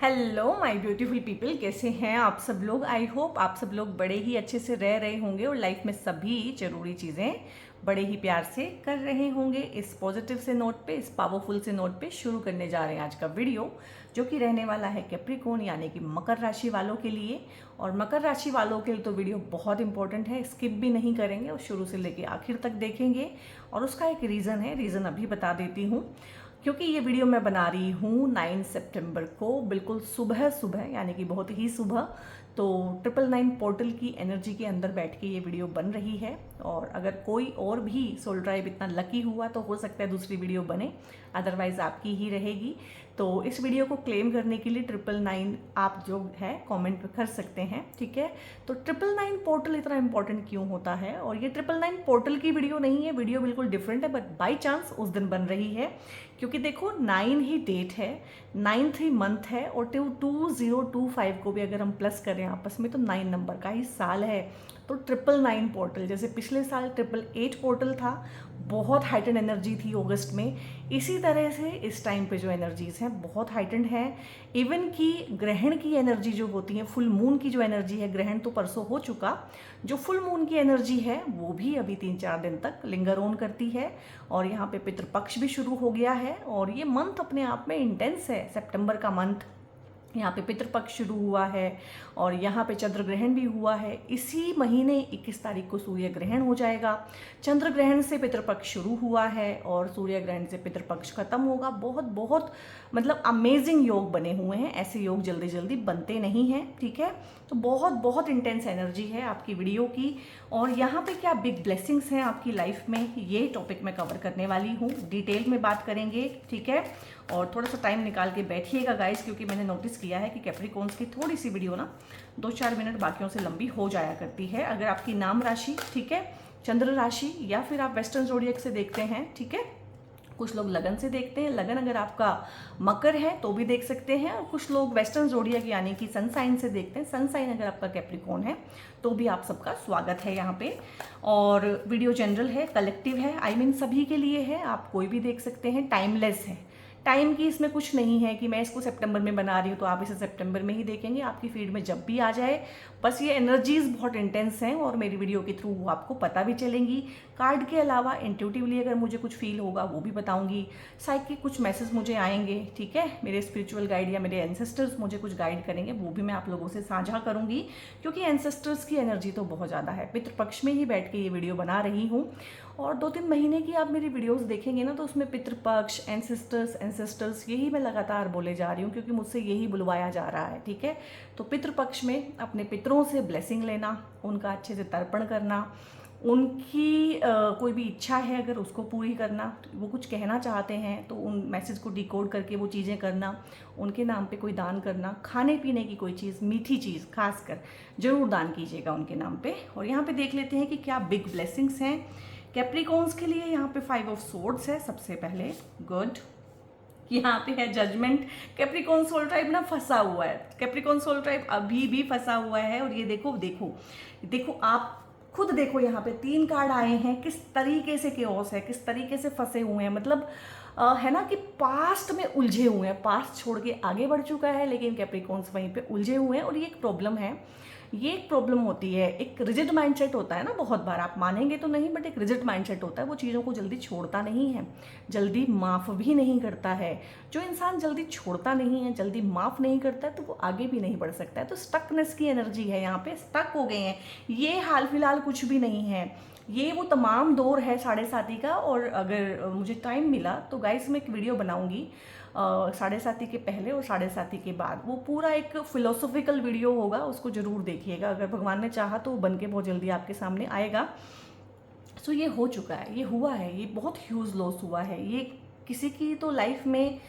Hello my beautiful people, कैसे हैं आप सब लोग। आई होप आप सब लोग बड़े ही अच्छे से रह रहे होंगे और लाइफ में सभी ज़रूरी चीज़ें बड़े ही प्यार से कर रहे होंगे। इस पॉजिटिव से नोट पे, इस पावरफुल से नोट पे शुरू करने जा रहे हैं आज का वीडियो, जो कि रहने वाला है कैप्रिकॉर्न यानी कि मकर राशि वालों के लिए। और मकर राशि वालों के लिए तो वीडियो बहुत इंपॉर्टेंट है, स्किप भी नहीं करेंगे और शुरू से लेके आखिर तक देखेंगे। और उसका एक रीज़न है, रीज़न अभी बता देती हूँ। क्योंकि ये वीडियो मैं बना रही हूँ 9 सितंबर को, बिल्कुल सुबह सुबह, यानी कि बहुत ही सुबह। तो 999 पोर्टल की एनर्जी के अंदर बैठ के ये वीडियो बन रही है। और अगर कोई और भी सोल ट्राइब इतना लकी हुआ तो हो सकता है दूसरी वीडियो बने, अदरवाइज आपकी ही रहेगी। तो इस वीडियो को क्लेम करने के लिए 999 आप जो है कमेंट कर सकते हैं, ठीक है। तो 999 पोर्टल इतना इंपॉर्टेंट क्यों होता है, और ये 999 पोर्टल की वीडियो नहीं है, वीडियो बिल्कुल डिफरेंट है, बट बाई चांस उस दिन बन रही है। क्योंकि देखो 9 ही डेट है, 9th ही मंथ है, और 2025 को भी अगर हम प्लस करें आपस में तो 9 नंबर का ही साल है। तो 999 पोर्टल, जैसे पिछले साल 888 पोर्टल था, बहुत हाइटेंड एनर्जी थी अगस्त में, इसी तरह से इस टाइम पे जो एनर्जीज हैं बहुत हाइटेंड है। इवन कि ग्रहण की एनर्जी जो होती है, फुल मून की जो एनर्जी है, ग्रहण तो परसों हो चुका, जो फुल मून की एनर्जी है वो भी अभी 3-4 दिन तक लिंगर ऑन करती है। और यहाँ पे पितृपक्ष भी शुरू हो गया है, और ये मंथ अपने आप में इंटेंस है। सितंबर का मंथ, यहाँ पे पितृपक्ष शुरू हुआ है, और यहाँ पे चंद्र ग्रहण भी हुआ है। इसी महीने 21 तारीख को सूर्य ग्रहण हो जाएगा। चंद्र ग्रहण से पितृपक्ष शुरू हुआ है और सूर्य ग्रहण से पितृपक्ष खत्म होगा। बहुत बहुत मतलब अमेजिंग योग बने हुए हैं, ऐसे योग जल्दी जल्दी बनते नहीं हैं, ठीक है। तो बहुत बहुत इंटेंस एनर्जी है आपकी वीडियो की। और यहाँ पे क्या बिग ब्लेसिंग्स हैं आपकी लाइफ में, ये टॉपिक मैं कवर करने वाली हूँ, डिटेल में बात करेंगे, ठीक है। और थोड़ा सा टाइम निकाल के बैठिएगा गाइस, क्योंकि मैंने नोटिस किया है कि कैप्रिकॉर्न्स की थोड़ी सी वीडियो ना 2-4 मिनट बाकियों से लंबी हो जाया करती है। अगर आपकी नाम राशि, ठीक है, चंद्र राशि, या फिर आप वेस्टर्न ज़ोडिएक से देखते हैं, ठीक है। कुछ लोग लगन से देखते हैं, लगन अगर आपका मकर है तो भी देख सकते हैं। और कुछ लोग वेस्टर्न ज़ोडिएक यानी कि सन साइन से देखते हैं। सन साइन अगर आपका कैप्रिकॉर्न है तो भी आप सबका स्वागत है यहाँ पे। और वीडियो जनरल है, कलेक्टिव है, आई मीन सभी के लिए है, आप कोई भी देख सकते हैं, टाइमलेस है। टाइम की इसमें कुछ नहीं है कि मैं इसको सितंबर में बना रही हूँ तो आप इसे सितंबर में ही देखेंगे, आपकी फीड में जब भी आ जाए। बस ये एनर्जीज बहुत इंटेंस हैं और मेरी वीडियो के थ्रू वो आपको पता भी चलेंगी। कार्ड के अलावा इंट्यूटिवली अगर मुझे कुछ फील होगा वो भी बताऊंगी। साइकिक कुछ मैसेज मुझे आएंगे, ठीक है, मेरे स्पिरिचुअल गाइड या मेरे एंसेस्टर्स मुझे कुछ गाइड करेंगे, वो भी मैं आप लोगों से साझा करूंगी। क्योंकि एंसेस्टर्स की एनर्जी तो बहुत ज़्यादा है। पितृपक्ष में ही बैठ के ये वीडियो बना रही हूँ, और 2-3 महीने की आप मेरी वीडियोस देखेंगे ना तो उसमें पितृपक्ष, एंसेस्टर्स यही मैं लगातार बोले जा रही हूँ, क्योंकि मुझसे यही बुलवाया जा रहा है, ठीक है। तो पितृपक्ष में अपने पितरों से ब्लेसिंग लेना, उनका अच्छे से तर्पण करना, उनकी कोई भी इच्छा है अगर उसको पूरी करना, वो कुछ कहना चाहते हैं तो उन मैसेज को डिकोड करके वो चीज़ें करना, उनके नाम पे कोई दान करना, खाने पीने की कोई चीज़, मीठी चीज़ खासकर ज़रूर दान कीजिएगा उनके नाम पे। और यहाँ पे देख लेते हैं कि क्या बिग ब्लेसिंग्स हैं कैप्रिकॉर्न्स के लिए। यहाँ पे 5 ऑफ सोर्ड्स है सबसे पहले, गुड। यहाँ पे है जजमेंट। कैप्रिकॉर्न सोल ट्राइब ना फंसा हुआ है, कैप्रिकॉर्न सोल ट्राइब अभी भी फंसा हुआ है। और ये देखो देखो देखो, आप खुद देखो, यहाँ पे 3 कार्ड आए हैं, किस तरीके से केओस है, किस तरीके से फंसे हुए हैं। मतलब है ना कि पास्ट में उलझे हुए हैं, पास्ट छोड़ के आगे बढ़ चुका है, लेकिन कैप्रिकॉर्न्स वहीं पे उलझे हुए हैं। और ये एक प्रॉब्लम है, ये एक प्रॉब्लम होती है। एक रिजिड माइंडसेट होता है ना, बहुत बार आप मानेंगे तो नहीं, बट एक रिजिड माइंडसेट होता है, वो चीज़ों को जल्दी छोड़ता नहीं है, जल्दी माफ़ भी नहीं करता है। जो इंसान जल्दी छोड़ता नहीं है, जल्दी माफ़ नहीं करता है, तो वो आगे भी नहीं बढ़ सकता है। तो स्टकनेस की एनर्जी है, यहाँ पे स्टक हो गए हैं। ये हाल फिलहाल कुछ भी नहीं है, ये वो तमाम दौर है 7.5 का। और अगर मुझे टाइम मिला तो गाइस मैं एक वीडियो बनाऊंगी 7.5 के पहले और 7.5 के बाद। वो पूरा एक फिलोसॉफिकल वीडियो होगा, उसको जरूर देखिएगा। अगर भगवान ने चाहा तो वो बन के बहुत जल्दी आपके सामने आएगा। सो ये हो चुका है, ये हुआ है, ये बहुत ह्यूज लॉस हुआ है। ये किसी की तो लाइफ में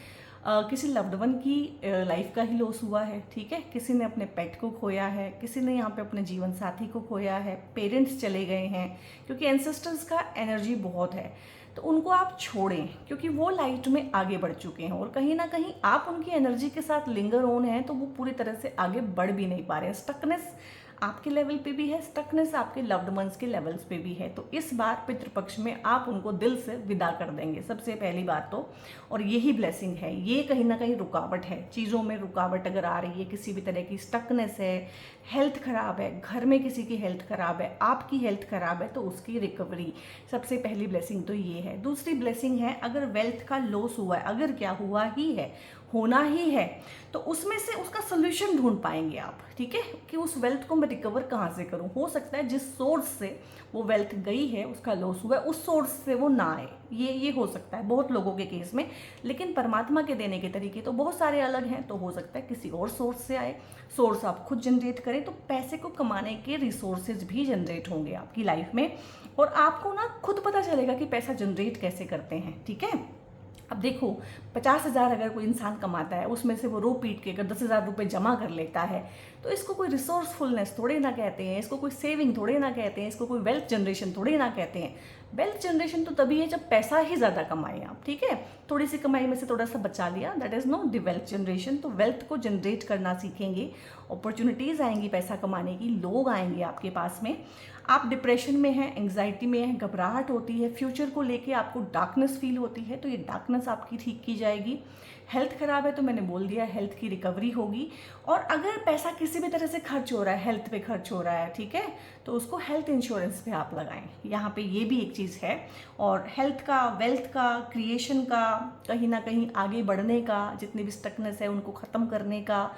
किसी लव्ड वन की लाइफ का ही लॉस हुआ है, ठीक है। किसी ने अपने पेट को खोया है, किसी ने यहाँ पे अपने जीवन साथी को खोया है, पेरेंट्स चले गए हैं, क्योंकि एंसेस्टर्स का एनर्जी बहुत है। तो उनको आप छोड़ें, क्योंकि वो लाइट में आगे बढ़ चुके हैं, और कहीं ना कहीं आप उनकी एनर्जी के साथ लिंगर ऑन हैं, तो वो पूरी तरह से आगे बढ़ भी नहीं पा रहे हैं। स्टकनेस आपके लेवल पे भी है, स्टकनेस आपके लव्ड वंस के लेवल्स पे भी है। तो इस बार पितृपक्ष में आप उनको दिल से विदा कर देंगे, सबसे पहली बात तो। और यही ब्लेसिंग है, ये कहीं ना कहीं रुकावट है, चीज़ों में रुकावट अगर आ रही है, किसी भी तरह की स्टकनेस है, हेल्थ खराब है, घर में किसी की हेल्थ खराब है, आपकी हेल्थ खराब है, तो उसकी रिकवरी, सबसे पहली ब्लेसिंग तो ये है। दूसरी ब्लेसिंग है, अगर वेल्थ का लॉस हुआ है, अगर क्या हुआ ही है, होना ही है, तो उसमें से उसका सोल्यूशन ढूंढ पाएंगे आप, ठीक है, कि उस वेल्थ को मैं रिकवर कहाँ से करूँ। हो सकता है जिस सोर्स से वो वेल्थ गई है, उसका लॉस हुआ है, उस सोर्स से वो ना आए, ये हो सकता है बहुत लोगों के केस में। लेकिन परमात्मा के देने के तरीके तो बहुत सारे अलग हैं, तो हो सकता है किसी और सोर्स से आए, सोर्स आप खुद जनरेट करें, तो पैसे को कमाने के रिसोर्सेज भी जनरेट होंगे आपकी लाइफ में, और आपको ना खुद पता चलेगा कि पैसा जनरेट कैसे करते हैं, ठीक है। अब देखो, 50,000 अगर कोई इंसान कमाता है, उसमें से वो रो पीट के अगर 10,000 रुपये जमा कर लेता है, तो इसको कोई रिसोर्सफुलनेस थोड़े ना कहते हैं, इसको कोई सेविंग थोड़े ना कहते हैं, इसको कोई वेल्थ जनरेशन थोड़े ना कहते हैं। वेल्थ जनरेशन तो तभी है जब पैसा ही ज़्यादा कमाए आप, ठीक है। थोड़ी सी कमाई में से थोड़ा सा बचा लिया, that is not the wealth generation. तो वेल्थ को जनरेट करना सीखेंगे, अपॉर्चुनिटीज़ आएंगी पैसा कमाने की, लोग आएंगे आपके पास में। आप डिप्रेशन में हैं, एंग्जाइटी में हैं, घबराहट होती है, फ्यूचर को लेके आपको डार्कनेस फील होती है, तो ये डार्कनेस आपकी ठीक की जाएगी। हेल्थ खराब है तो मैंने बोल दिया, हेल्थ की रिकवरी होगी। और अगर पैसा किसी भी तरह से खर्च हो रहा है, हेल्थ पे खर्च हो रहा है, ठीक है, तो उसको हेल्थ इंश्योरेंस पे आप लगाएं, यहाँ पे ये भी एक चीज़ है। और हेल्थ का, वेल्थ का, क्रिएशन का, कहीं ना कहीं आगे बढ़ने का, जितनी भी स्टकनेस है उनको ख़त्म करने का,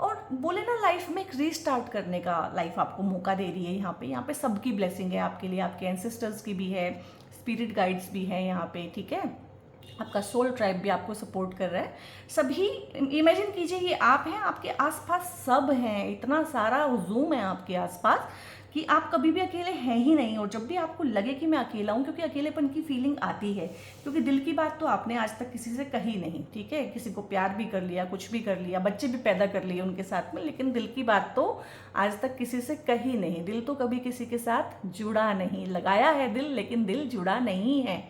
और बोले ना लाइफ में एक रीस्टार्ट करने का लाइफ आपको मौका दे रही है। यहाँ पे सबकी ब्लेसिंग है आपके लिए, आपके एंसेस्टर्स की भी है, स्पिरिट गाइड्स भी है यहाँ पे, ठीक है। आपका सोल ट्राइब भी आपको सपोर्ट कर रहा है। सभी इमेजिन कीजिए ये आप हैं, आपके आसपास सब हैं, इतना सारा हुजूम है आपके आसपास कि आप कभी भी अकेले हैं ही नहीं। और जब भी आपको लगे कि मैं अकेला हूँ, क्योंकि अकेलेपन की फीलिंग आती है, क्योंकि दिल की बात तो आपने आज तक किसी से कही नहीं, ठीक है, किसी को प्यार भी कर लिया, कुछ भी कर लिया, बच्चे भी पैदा कर लिए उनके साथ में, लेकिन दिल की बात तो आज तक किसी से कही नहीं। दिल तो कभी किसी के साथ जुड़ा नहीं, लगाया है दिल लेकिन दिल जुड़ा नहीं है।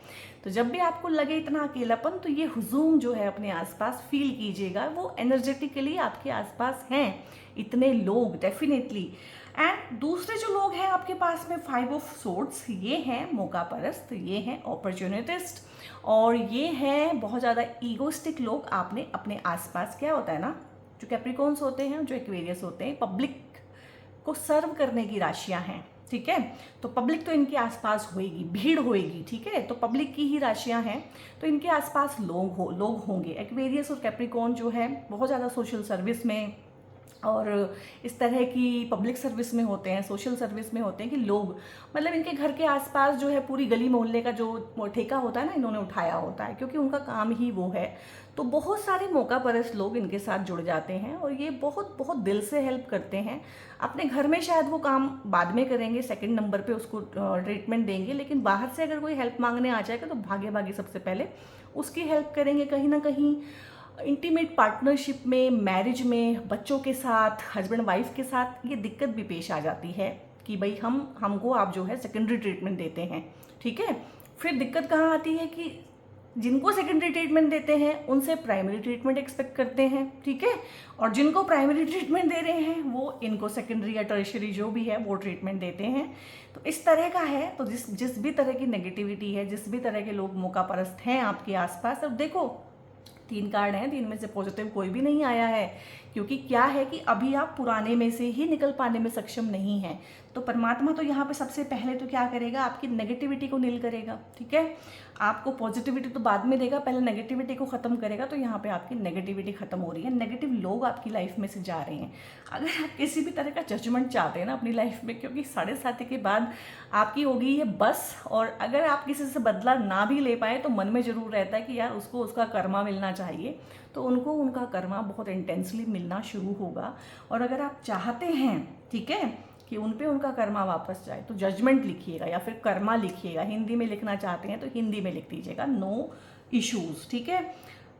तो जब भी आपको लगे इतना अकेलापन, तो ये हुजूम जो है अपने आसपास फील कीजिएगा, वो एनर्जेटिकली आपके आसपास हैं इतने लोग, डेफिनेटली। एंड दूसरे जो लोग हैं आपके पास में, 5 ऑफ सोर्ड्स, ये हैं मौका परस्त, ये हैं अपॉर्चुनिटिस्ट, और ये हैं बहुत ज़्यादा ईगोस्टिक लोग। आपने अपने आसपास, क्या होता है ना, जो कैप्रिकॉन्स होते हैं, जो एक्वेरियस होते हैं, पब्लिक को सर्व करने की राशियां हैं, ठीक है। तो पब्लिक तो इनके आसपास होएगी, भीड़ होएगी, ठीक है, तो पब्लिक की ही राशियां हैं, तो इनके आसपास लोग होंगे। एक्वेरियस और कैप्रिकॉन जो है बहुत ज़्यादा सोशल सर्विस में और इस तरह की पब्लिक सर्विस में होते हैं, सोशल सर्विस में होते हैं, कि लोग मतलब इनके घर के आसपास जो है पूरी गली मोहल्ले का जो ठेका होता है ना, इन्होंने उठाया होता है, क्योंकि उनका काम ही वो है। तो बहुत सारे मौका परस्त लोग इनके साथ जुड़ जाते हैं, और ये बहुत बहुत दिल से हेल्प करते हैं। अपने घर में शायद वो काम बाद में करेंगे, सेकंड नंबर पे उसको ट्रीटमेंट देंगे, लेकिन बाहर से अगर कोई हेल्प मांगने आ जाएगा तो भागे भागे सबसे पहले उसकी हेल्प करेंगे। कहीं ना कहीं इंटीमेट पार्टनरशिप में, मैरिज में, बच्चों के साथ, हस्बैंड वाइफ के साथ ये दिक्कत भी पेश आ जाती है कि भाई हमको आप जो है सेकेंडरी ट्रीटमेंट देते हैं, ठीक है। फिर दिक्कत कहाँ आती है कि जिनको सेकेंडरी ट्रीटमेंट देते हैं उनसे प्राइमरी ट्रीटमेंट एक्सपेक्ट करते हैं, ठीक है, और जिनको प्राइमरी ट्रीटमेंट दे रहे हैं वो इनको सेकेंडरी या टर्शियरी जो भी है वो ट्रीटमेंट देते हैं। तो इस तरह का है। तो जिस भी तरह की नेगेटिविटी है, जिस भी तरह के लोग मौका परस्त हैं आपके आसपास, अब देखो 3 कार्ड हैं, 3 में से पॉजिटिव कोई भी नहीं आया है, क्योंकि क्या है कि अभी आप पुराने में से ही निकल पाने में सक्षम नहीं हैं। तो परमात्मा तो यहाँ पे सबसे पहले तो क्या करेगा, आपकी नेगेटिविटी को नील करेगा, ठीक है। आपको पॉजिटिविटी तो बाद में देगा, पहले नेगेटिविटी को ख़त्म करेगा। तो यहाँ पे आपकी नेगेटिविटी ख़त्म हो रही है, नेगेटिव लोग आपकी लाइफ में से जा रहे हैं। अगर आप किसी भी तरह का जजमेंट चाहते हैं ना अपनी लाइफ में, क्योंकि 7:30 के बाद आपकी हो गई है बस, और अगर आप किसी से बदला ना भी ले पाए तो मन में ज़रूर रहता है कि यार उसको उसका कर्मा मिलना चाहिए, तो उनको उनका कर्मा बहुत इंटेंसली मिलना शुरू होगा। और अगर आप चाहते हैं, ठीक है, कि उन पे उनका कर्मा वापस जाए, तो जजमेंट लिखिएगा या फिर कर्मा लिखिएगा। हिंदी में लिखना चाहते हैं तो हिंदी में लिख दीजिएगा, नो इश्यूज़, ठीक है।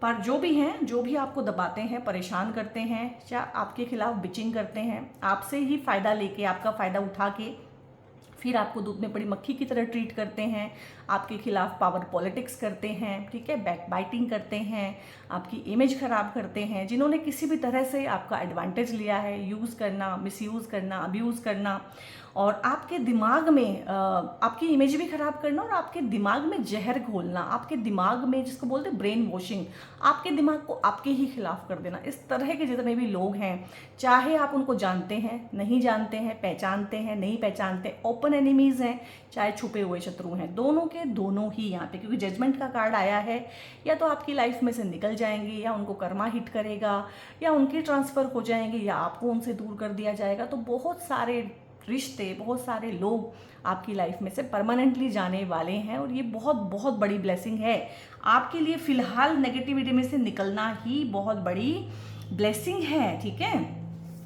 पर जो भी हैं, जो भी आपको दबाते हैं, परेशान करते हैं, या आपके खिलाफ बिचिंग करते हैं, आपसे ही फ़ायदा लेके, आपका फ़ायदा उठा के फिर आपको धूप में पड़ी मक्खी की तरह ट्रीट करते हैं, आपके खिलाफ पावर पॉलिटिक्स करते हैं, ठीक है, बैक बाइटिंग करते हैं, आपकी इमेज खराब करते हैं, जिन्होंने किसी भी तरह से आपका एडवांटेज लिया है, यूज़ करना, मिसयूज़ करना, अब्यूज़ करना, और आपके दिमाग में आपकी इमेज भी खराब करना और आपके दिमाग में जहर घोलना, आपके दिमाग में, जिसको बोलते हैं ब्रेन वॉशिंग, आपके दिमाग को आपके ही खिलाफ कर देना। इस तरह के जितने भी लोग हैं, चाहे आप उनको जानते हैं, नहीं जानते हैं, पहचानते हैं, नहीं पहचानते, ओपन एनिमीज़ हैं, चाहे छुपे हुए शत्रु हैं, दोनों के दोनों ही यहाँ पे, क्योंकि जजमेंट का कार्ड आया है, या तो आपकी लाइफ में से निकल जाएंगे, या उनको कर्मा हिट करेगा, या उनके ट्रांसफ़र हो जाएंगे, या आपको उनसे दूर कर दिया जाएगा। तो बहुत सारे रिश्ते, बहुत सारे लोग आपकी लाइफ में से परमानेंटली जाने वाले हैं, और ये बहुत बहुत बड़ी ब्लेसिंग है आपके लिए। फ़िलहाल नेगेटिविटी में से निकलना ही बहुत बड़ी ब्लेसिंग है, ठीक है,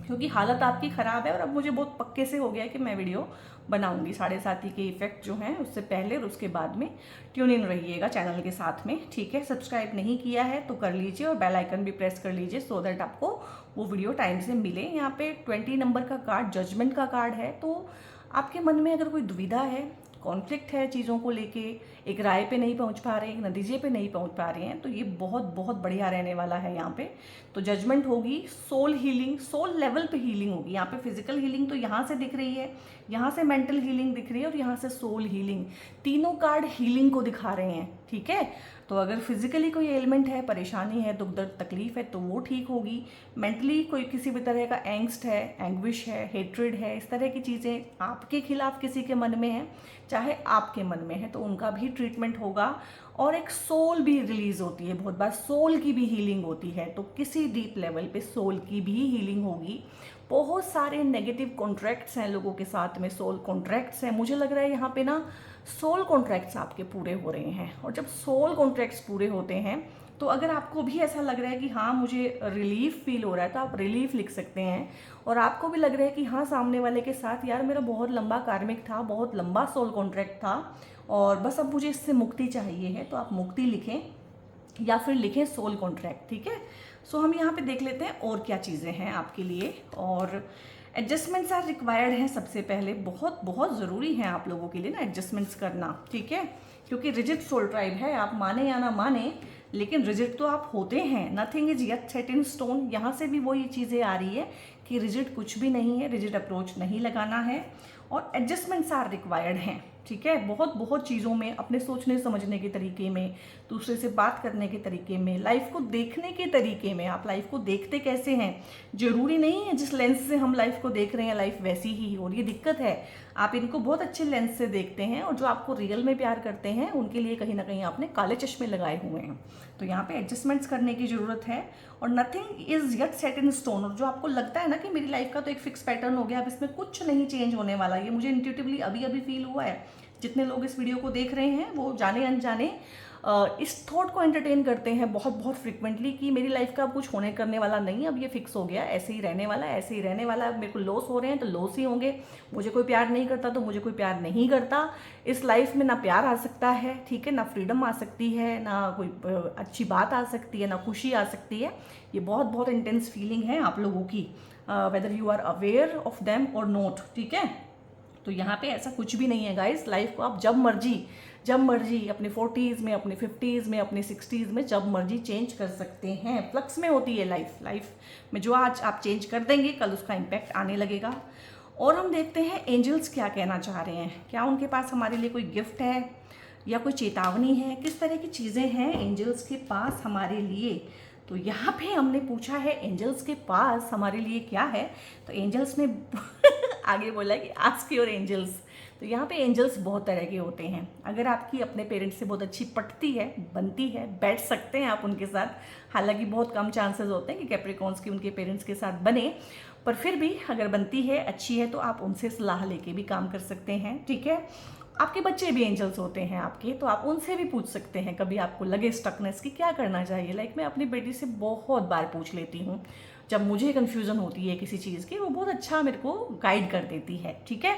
क्योंकि हालत आपकी ख़राब है। और अब मुझे बहुत पक्के से हो गया है कि मैं वीडियो बनाऊंगी। 7:30 के इफेक्ट जो हैं उससे पहले और उसके बाद में ट्यून इन रहिएगा चैनल के साथ में, ठीक है। सब्सक्राइब नहीं किया है तो कर लीजिए और बेल आइकन भी प्रेस कर लीजिए, सो दैट आपको वो वीडियो टाइम से मिले। यहाँ पे 20 नंबर का कार्ड जजमेंट का कार्ड है, तो आपके मन में अगर कोई दुविधा है, कॉन्फ्लिक्ट है चीज़ों को लेके, एक राय पे नहीं पहुंच पा रहे हैं, एक नतीजे पे नहीं पहुंच पा रहे हैं, तो ये बहुत बहुत बढ़िया रहने वाला है यहाँ पे। तो जजमेंट होगी, सोल हीलिंग, सोल लेवल पे हीलिंग होगी। यहाँ पे फिजिकल हीलिंग तो यहाँ से दिख रही है, यहाँ से मेंटल हीलिंग दिख रही है, और यहाँ से सोल हीलिंग। तीनों कार्ड हीलिंग को दिखा रहे हैं, ठीक है। तो अगर फिजिकली कोई एलिमेंट है, परेशानी है, दुख दर्द तकलीफ है, तो वो ठीक होगी। मेंटली कोई किसी भी तरह का एंग्स्ट है, एंग्विश है, हेट्रेड है, इस तरह की चीज़ें आपके खिलाफ किसी के मन में है, चाहे आपके मन में है, तो उनका भी ट्रीटमेंट होगा। और एक सोल भी रिलीज होती है, बहुत बार सोल की भी हीलिंग होती है, तो किसी डीप लेवल पे सोल की भी हीलिंग होगी। बहुत सारे नेगेटिव कॉन्ट्रैक्ट्स हैं लोगों के साथ में, सोल कॉन्ट्रैक्ट्स हैं। मुझे लग रहा है यहाँ पे ना सोल कॉन्ट्रैक्ट्स आपके पूरे हो रहे हैं, और जब सोल कॉन्ट्रैक्ट्स पूरे होते हैं, तो अगर आपको भी ऐसा लग रहा है कि हाँ मुझे रिलीफ फील हो रहा है, तो आप रिलीफ लिख सकते हैं। और आपको भी लग रहा है कि हाँ सामने वाले के साथ यार मेरा बहुत लंबा कार्मिक था, बहुत लंबा सोल कॉन्ट्रैक्ट था, और बस अब मुझे इससे मुक्ति चाहिए है, तो आप मुक्ति लिखें या फिर लिखें सोल कॉन्ट्रैक्ट, ठीक है। सो हम यहाँ पे देख लेते हैं और क्या चीज़ें हैं आपके लिए। और एडजस्टमेंट्स आर रिक्वायर्ड हैं, सबसे पहले बहुत बहुत ज़रूरी है आप लोगों के लिए ना एडजस्टमेंट्स करना, ठीक है, क्योंकि रिजिड सोल ट्राइब है, आप माने या ना माने, लेकिन रिजिड तो आप होते हैं। Nothing is yet set in stone, यहाँ से भी वही चीज़ें आ रही है कि रिजिड कुछ भी नहीं है, रिजिड अप्रोच नहीं लगाना है, और एडजस्टमेंट्स आर रिक्वायर्ड हैं, ठीक है। बहुत बहुत चीज़ों में, अपने सोचने समझने के तरीके में, दूसरे से बात करने के तरीके में, लाइफ को देखने के तरीके में, आप लाइफ को देखते कैसे हैं, जरूरी नहीं है जिस लेंस से हम लाइफ को देख रहे हैं लाइफ वैसी ही हो, ये दिक्कत है। आप इनको बहुत अच्छे लेंस से देखते हैं, और जो आपको रियल में प्यार करते हैं उनके लिए कहीं ना कहीं आपने काले चश्मे लगाए हुए हैं। तो यहाँ पे एडजस्टमेंट्स करने की ज़रूरत है, और nothing is yet set in stone. और जो आपको लगता है ना कि मेरी लाइफ का तो एक फिक्स पैटर्न हो गया, अब इसमें कुछ नहीं चेंज होने वाला, ये मुझे इंट्यूटिवली अभी अभी फील हुआ है। जितने लोग इस वीडियो को देख रहे हैं वो जाने अनजाने इस थॉट को एंटरटेन करते हैं बहुत बहुत फ्रिक्वेंटली कि मेरी लाइफ का अब कुछ होने करने वाला नहीं, अब ये फिक्स हो गया, ऐसे ही रहने वाला है, ऐसे ही रहने वाला है, मेरे को लॉस हो रहे हैं तो लॉस ही होंगे, मुझे कोई प्यार नहीं करता तो मुझे कोई प्यार नहीं करता। इस लाइफ में ना प्यार आ सकता है, ठीक है, ना फ्रीडम आ सकती है, ना कोई अच्छी बात आ सकती है, ना खुशी आ सकती है। ये बहुत बहुत इंटेंस फीलिंग है आप लोगों की, whether you are aware of them और नॉट, ठीक है। तो यहाँ पे ऐसा कुछ भी नहीं है गाइस, लाइफ को आप जब मर्जी अपने 40s में, अपने 50s में, अपने 60s में जब मर्जी चेंज कर सकते हैं। फ्लक्स में होती है लाइफ में, जो आज आप चेंज कर देंगे कल उसका इम्पैक्ट आने लगेगा। और हम देखते हैं एंजल्स क्या कहना चाह रहे हैं, क्या उनके पास हमारे लिए कोई गिफ्ट है या कोई चेतावनी है, किस तरह की चीज़ें हैं एंजल्स के पास हमारे लिए। तो यहाँ पे हमने पूछा है एंजल्स के पास हमारे लिए क्या है, तो एंजल्स ने आगे बोला कि आस्क योर एंजल्स। तो यहाँ पे एंजल्स बहुत तरह के होते हैं। अगर आपकी अपने पेरेंट्स से बहुत अच्छी पटती है, बनती है, बैठ सकते हैं आप उनके साथ, हालांकि बहुत कम चांसेस होते हैं कि कैप्रिकॉर्न्स की उनके पेरेंट्स के साथ बने, पर फिर भी अगर बनती है, अच्छी है, तो आप उनसे सलाह लेके भी काम कर सकते हैं, ठीक है। आपके बच्चे भी एंजल्स होते हैं आपके, तो आप उनसे भी पूछ सकते हैं। कभी आपको लगे स्टकनेस की क्या करना चाहिए, लाइक मैं अपनी बेटी से बहुत बार पूछ लेती हूँ, जब मुझे कन्फ्यूज़न होती है किसी चीज़ की, वो बहुत अच्छा मेरे को गाइड कर देती है, ठीक है।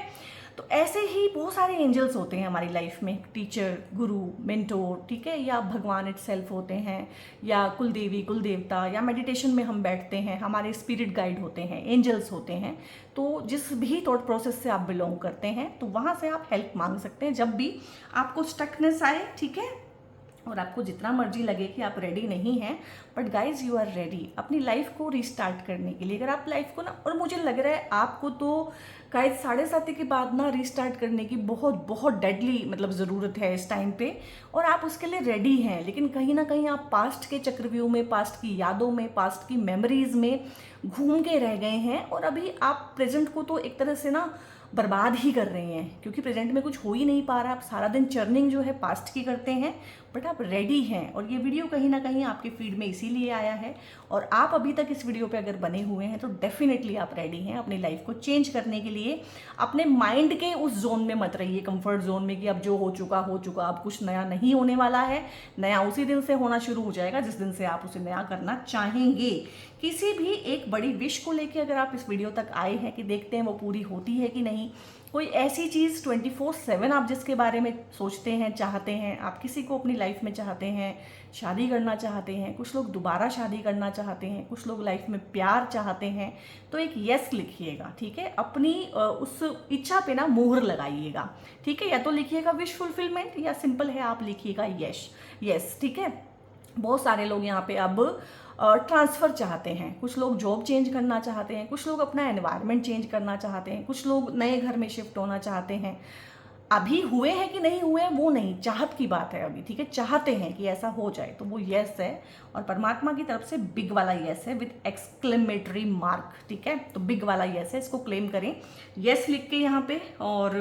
तो ऐसे ही बहुत सारे एंजल्स होते हैं हमारी लाइफ में, टीचर, गुरु, मेंटोर, ठीक है, या भगवान इटसेल्फ होते हैं, या कुल देवी, कुल देवता, या मेडिटेशन में हम बैठते हैं, हमारे स्पिरिट गाइड होते हैं, एंजल्स होते हैं। तो जिस भी थॉट प्रोसेस से आप बिलोंग करते हैं तो वहाँ से आप हेल्प मांग सकते हैं जब भी आपको स्टकनेस आए, ठीक है। और आपको जितना मर्जी लगे कि आप रेडी नहीं हैं, but guys you are ready अपनी लाइफ को रीस्टार्ट करने के लिए। अगर आप लाइफ को ना, और मुझे लग रहा है आपको तो गाइज 7:30 के बाद ना रीस्टार्ट करने की बहुत बहुत डेडली मतलब ज़रूरत है इस टाइम पे, और आप उसके लिए रेडी हैं। लेकिन कहीं ना कहीं आप पास्ट के चक्रव्यूह में, पास्ट की यादों में, पास्ट की मेमोरीज में घूम के रह गए हैं, और अभी आप प्रेजेंट को तो एक तरह से ना बर्बाद ही कर रहे हैं, क्योंकि प्रेजेंट में कुछ हो ही नहीं पा रहा। आप सारा दिन चर्निंग जो है पास्ट की करते हैं, बट आप रेडी हैं। और ये वीडियो कहीं ना कहीं आपके फीड में इसीलिए आया है, और आप अभी तक इस वीडियो पे अगर बने हुए हैं तो डेफिनेटली आप रेडी हैं अपनी लाइफ को चेंज करने के लिए। अपने माइंड के उस जोन में मत रहिए, कंफर्ट जोन में, कि अब जो हो चुका हो चुका, अब कुछ नया नहीं होने वाला है। नया उसी दिन से होना शुरू हो जाएगा जिस दिन से आप उसे नया करना चाहेंगे। किसी भी एक बड़ी विश को लेके अगर आप इस वीडियो तक आए हैं कि देखते हैं वो पूरी होती है कि नहीं, कोई ऐसी चीज़ 24/7 आप जिसके बारे में सोचते हैं, चाहते हैं, आप किसी को अपनी लाइफ में चाहते हैं, शादी करना चाहते हैं, कुछ लोग दोबारा शादी करना चाहते हैं, कुछ लोग लाइफ में प्यार चाहते हैं, तो एक यस लिखिएगा, ठीक है। अपनी उस इच्छा पे ना मोहर लगाइएगा, ठीक है। या तो लिखिएगा विश फुलफिलमेंट, या सिंपल है आप लिखिएगा यस, ठीक है। बहुत सारे लोग यहाँ पे अब ट्रांसफ़र चाहते हैं, कुछ लोग जॉब चेंज करना चाहते हैं, कुछ लोग अपना एनवायरनमेंट चेंज करना चाहते हैं, कुछ लोग नए घर में शिफ्ट होना चाहते हैं। अभी हुए हैं कि नहीं हुए हैं वो नहीं, चाहत की बात है अभी, ठीक है। चाहते हैं कि ऐसा हो जाए तो वो यस है, और परमात्मा की तरफ से बिग वाला यस है विद एक्सक्लेमेटरी मार्क, ठीक है। तो बिग वाला यस है, इसको क्लेम करें यस लिख के यहाँ पे। और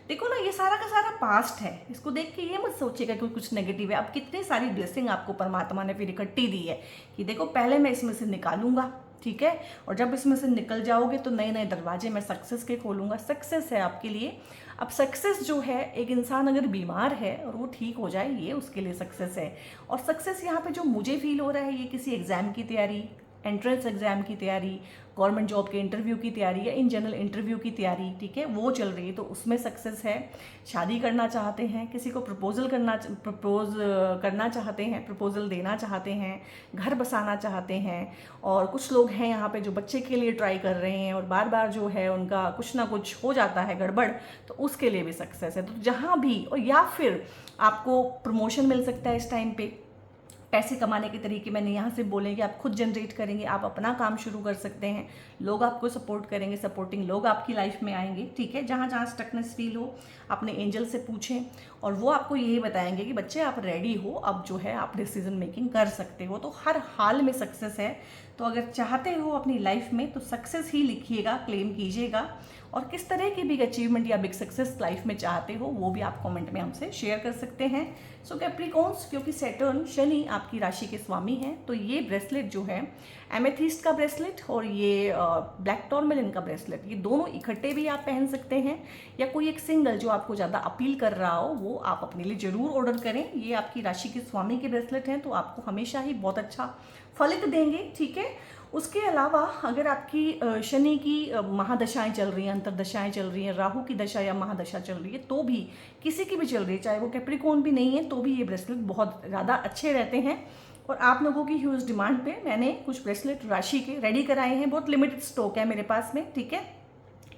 देखो ना, ये सारा का सारा पास्ट है, इसको देख के ये मत सोचिएगा कि कुछ नेगेटिव है। अब कितनी सारी ब्लेसिंग आपको परमात्मा ने फिर इकट्ठी दी है कि देखो पहले मैं इसमें से निकालूंगा, ठीक है, और जब इसमें से निकल जाओगे तो नए नए दरवाजे मैं सक्सेस के खोलूंगा। सक्सेस है आपके लिए। अब सक्सेस जो है, एक इंसान अगर बीमार है और वो ठीक हो जाए, ये उसके लिए सक्सेस है। और सक्सेस यहाँ पे जो मुझे फील हो रहा है, ये किसी एग्जाम की तैयारी, एंट्रेंस एग्जाम की तैयारी, गवर्नमेंट जॉब के इंटरव्यू की तैयारी, या इन जनरल इंटरव्यू की तैयारी, ठीक है, वो चल रही है, तो उसमें सक्सेस है। शादी करना चाहते हैं, किसी को प्रपोज करना चाहते हैं, प्रपोजल देना चाहते हैं, घर बसाना चाहते हैं, और कुछ लोग हैं यहाँ पे जो बच्चे के लिए ट्राई कर रहे हैं और बार बार जो है उनका कुछ ना कुछ हो जाता है गड़बड़, तो उसके लिए भी सक्सेस है। तो जहाँ भी, और या फिर आपको प्रमोशन मिल सकता है इस टाइम पे। पैसे कमाने के तरीके मैंने यहाँ से बोले कि आप खुद जनरेट करेंगे, आप अपना काम शुरू कर सकते हैं, लोग आपको सपोर्ट करेंगे, सपोर्टिंग लोग आपकी लाइफ में आएंगे, ठीक है। जहाँ जहाँ स्टकनेस फील हो अपने एंजल से पूछें, और वो आपको यही बताएंगे कि बच्चे आप रेडी हो, अब जो है आप डिसीजन मेकिंग कर सकते हो। तो हर हाल में सक्सेस है। तो अगर चाहते हो अपनी लाइफ में तो सक्सेस ही लिखिएगा, क्लेम कीजिएगा। और किस तरह की बिग अचीवमेंट या बिग सक्सेस लाइफ में चाहते हो वो भी आप कमेंट में हमसे शेयर कर सकते हैं। सो कैप्रिकॉन्स, क्योंकि सैटर्न शनि आपकी राशि के स्वामी हैं, तो ये ब्रेसलेट जो है, एमेथिस्ट का ब्रेसलेट और ये ब्लैक टॉर्मेलिन का ब्रेसलेट, ये दोनों इकट्ठे भी आप पहन सकते हैं, या कोई एक सिंगल जो आपको ज़्यादा अपील कर रहा हो वो आप अपने लिए ज़रूर ऑर्डर करें। ये आपकी राशि के स्वामी के ब्रेसलेट हैं, तो आपको हमेशा ही बहुत अच्छा फलित देंगे, ठीक है। उसके अलावा अगर आपकी शनि की महादशाएं चल रही हैं, अंतरदशाएं चल रही हैं, राहु की दशा या महादशा चल रही है, तो भी किसी की भी चल रही है, चाहे वो कैप्रिकॉर्न भी नहीं है, तो भी ये ब्रेसलेट बहुत ज़्यादा अच्छे रहते हैं। और आप लोगों की ह्यूज डिमांड पे मैंने कुछ ब्रेसलेट राशि के रेडी कराए हैं। बहुत लिमिटेड स्टॉक है मेरे पास में, ठीक है,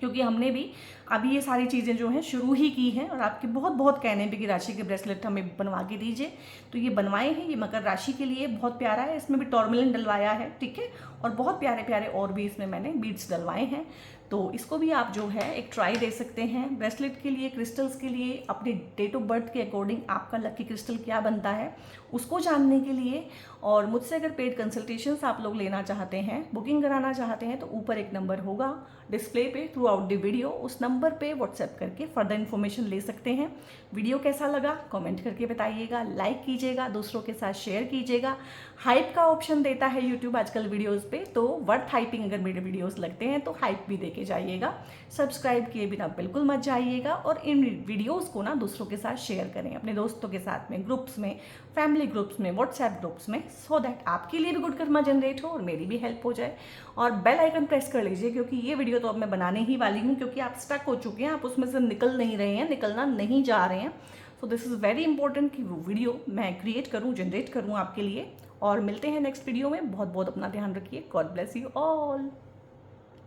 क्योंकि हमने भी अभी ये सारी चीज़ें जो हैं शुरू ही की हैं, और आपके बहुत बहुत कहने पे कि राशि के ब्रेसलेट हमें बनवा के दीजिए, तो ये बनवाए हैं। ये मकर राशि के लिए बहुत प्यारा है, इसमें भी टॉर्मेलिन डलवाया है, ठीक है, और बहुत प्यारे प्यारे और भी इसमें मैंने बीड्स डलवाए हैं। तो इसको भी आप जो है एक ट्राई दे सकते हैं। ब्रेसलेट के लिए, क्रिस्टल्स के लिए अपने डेट ऑफ बर्थ के अकॉर्डिंग आपका लकी क्रिस्टल क्या बनता है उसको जानने के लिए, और मुझसे अगर पेड कंसल्टेशंस आप लोग लेना चाहते हैं, बुकिंग कराना चाहते हैं, तो ऊपर एक नंबर होगा डिस्प्ले पे थ्रू आउट द वीडियो, उस नंबर पे व्हाट्सएप करके फर्दर इन्फॉर्मेशन ले सकते हैं। वीडियो कैसा लगा कमेंट करके बताइएगा, लाइक कीजिएगा, दूसरों के साथ शेयर कीजिएगा। हाइप का ऑप्शन देता है यूट्यूब आजकल वीडियोज़ पे, तो वर्थ हाइपिंग अगर मेरे वीडियोस लगते हैं तो हाइप भी देके जाइएगा। सब्सक्राइब किए बिना बिल्कुल मत जाइएगा और इन वीडियोस को ना दूसरों के साथ शेयर करें, अपने दोस्तों के साथ में, ग्रुप्स में, फैमिली ग्रुप्स में, व्हाट्सएप ग्रुप्स में, सो दैट आपके लिए भी गुड कर्मा जनरेट हो और मेरी भी हेल्प हो जाए। और बेल आइकन प्रेस कर लीजिए, क्योंकि ये वीडियो तो अब मैं बनाने ही वाली हूँ, क्योंकि आप स्टक हो चुके हैं, आप उसमें से निकल नहीं रहे हैं, निकलना नहीं जा रहे हैं। So this is very important कि वो वीडियो मैं क्रिएट करूँ, जनरेट करूँ आपके लिए। और मिलते हैं नेक्स्ट वीडियो में। बहुत बहुत अपना ध्यान रखिए। God bless you all.